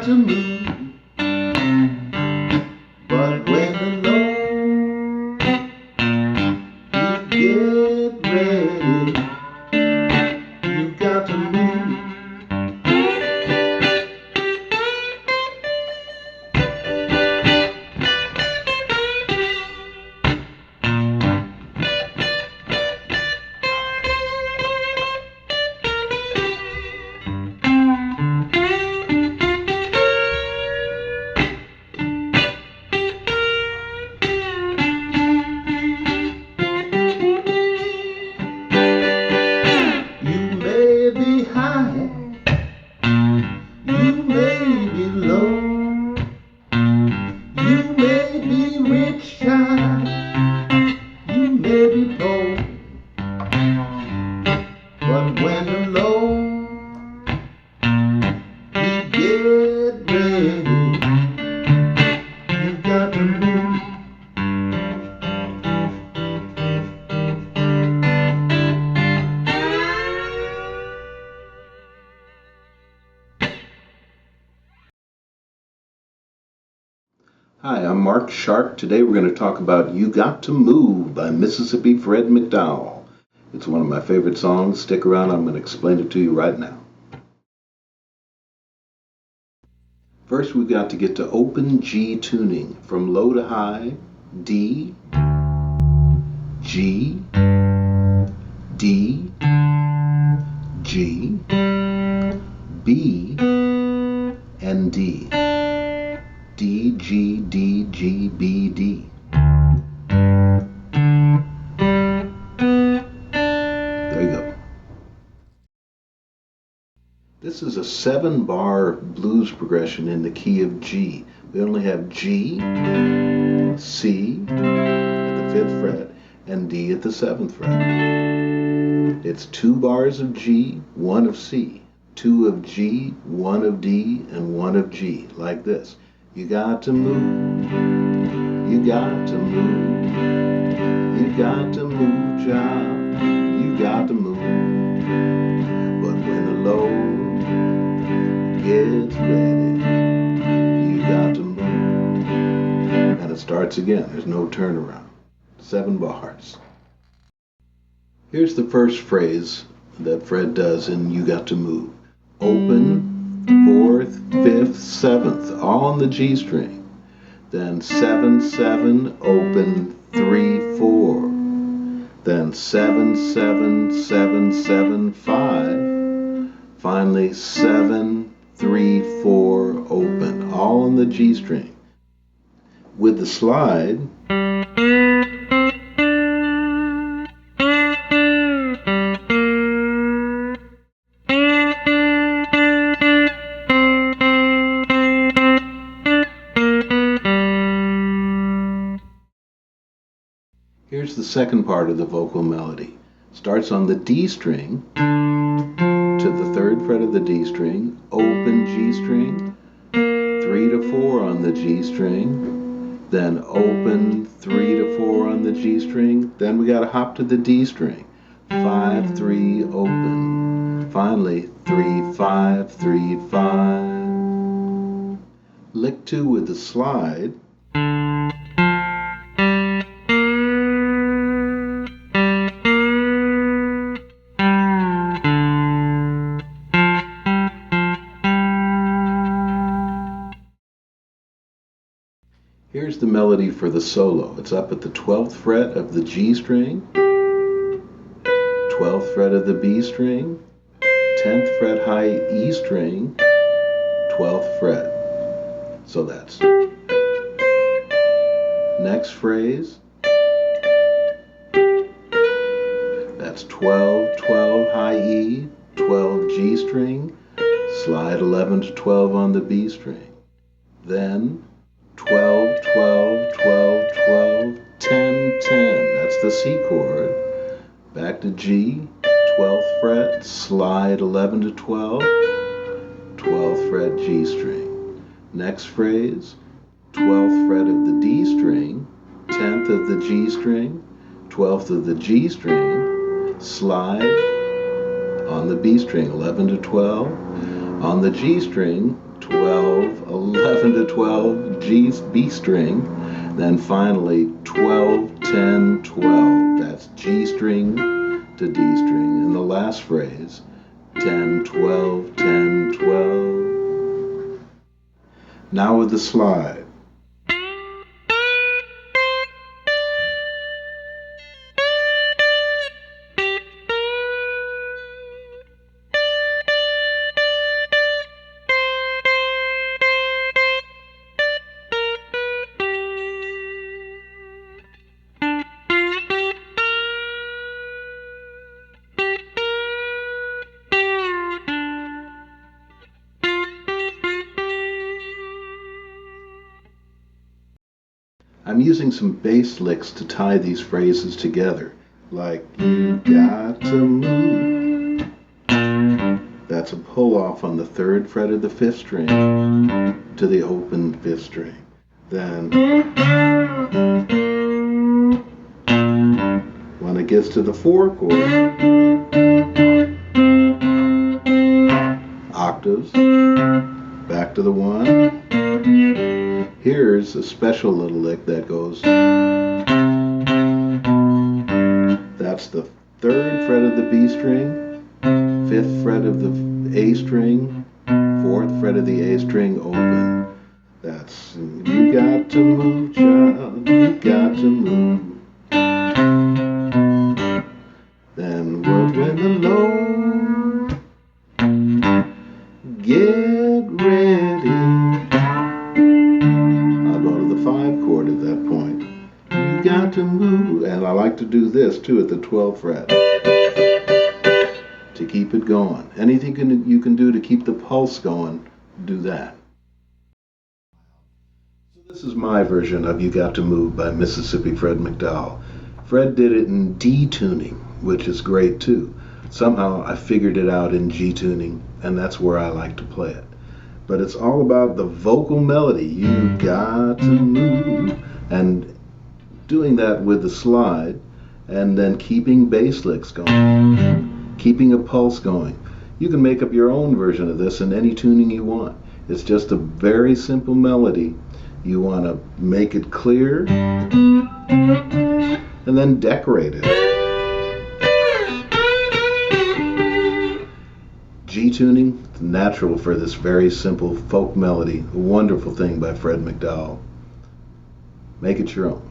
to move. But when alone, you get ready. You got to move. You may be low, you may be rich, child, you may be poor, but when alone, you get ready, you got to move. Hi, I'm Mark Sharp. Today we're going to talk about You Got to Move by Mississippi Fred McDowell. It's one of my favorite songs. Stick around, I'm going to explain it to you right now. First we've got to get to open G tuning. From low to high, D, G, D, G, B, and D. D, G, D, G, B, D. There you go. This is a 7-bar blues progression in the key of G. We only have G, C at the 5th fret, and D at the 7th fret. It's 2 bars of G, 1 of C, 2 of G, 1 of D, and 1 of G, like this. You got to move, you got to move, you got to move, child, you got to move. But when the load gets ready, you got to move. And it starts again, there's no turnaround. 7 bars. Here's the first phrase that Fred does in You Got to Move. Open, 4th, 5th, 7th, all on the G string. Then 7, 7, open, 3, 4. Then 7, 7, 7, 7, 5. Finally 7, 3, 4, open, all on the G string. With the slide, here's the second part of the vocal melody. Starts on the D string to the 3rd fret of the D string, open G string, 3 to 4 on the G string, then open 3 to 4 on the G string, then we got to hop to the D string, 5, 3, open, finally 3, 5, 3, 5. Lick 2 with the slide. Here's the melody for the solo. It's up at the 12th fret of the G string, 12th fret of the B string, 10th fret high E string, 12th fret. So that's next phrase. That's 12, 12 high E, 12 G string, slide 11 to 12 on the B string. Then 12, 12, 12, 12, 10, 10. That's the C chord. Back to G, 12th fret, slide 11 to 12, 12th fret G string. Next phrase, 12th fret of the D string, 10th of the G string, 12th of the G string, slide on the B string, 11 to 12. On the G string, 12, 11 to 12, G, B string, then finally 12, 10, 12. That's G string to D string. In the last phrase, 10, 12, 10, 12. Now with the slide. I'm using some bass licks to tie these phrases together, like you got to move. That's a pull off on the 3rd fret of the 5th string to the open 5th string. Then when it gets to the 4 chord, octaves, back to the 1. Here's a special little lick that goes. That's the 3rd fret of the B string, 5th fret of the A string, 4th fret of the A string open. That's you got to move, child, you got to move. Then work with the low. Get ready. The 5 chord at that point. You got to move, and I like to do this too at the 12th fret to keep it going. Anything you can do to keep the pulse going, do that. So this is my version of You Got to Move by Mississippi Fred McDowell. Fred did it in D tuning, which is great too. Somehow I figured it out in G tuning, and that's where I like to play it. But it's all about the vocal melody. You got to move. And doing that with the slide, and then keeping bass licks going, keeping a pulse going. You can make up your own version of this in any tuning you want. It's just a very simple melody. You want to make it clear and then decorate it. G tuning, natural for this very simple folk melody. A wonderful thing by Fred McDowell. Make it your own.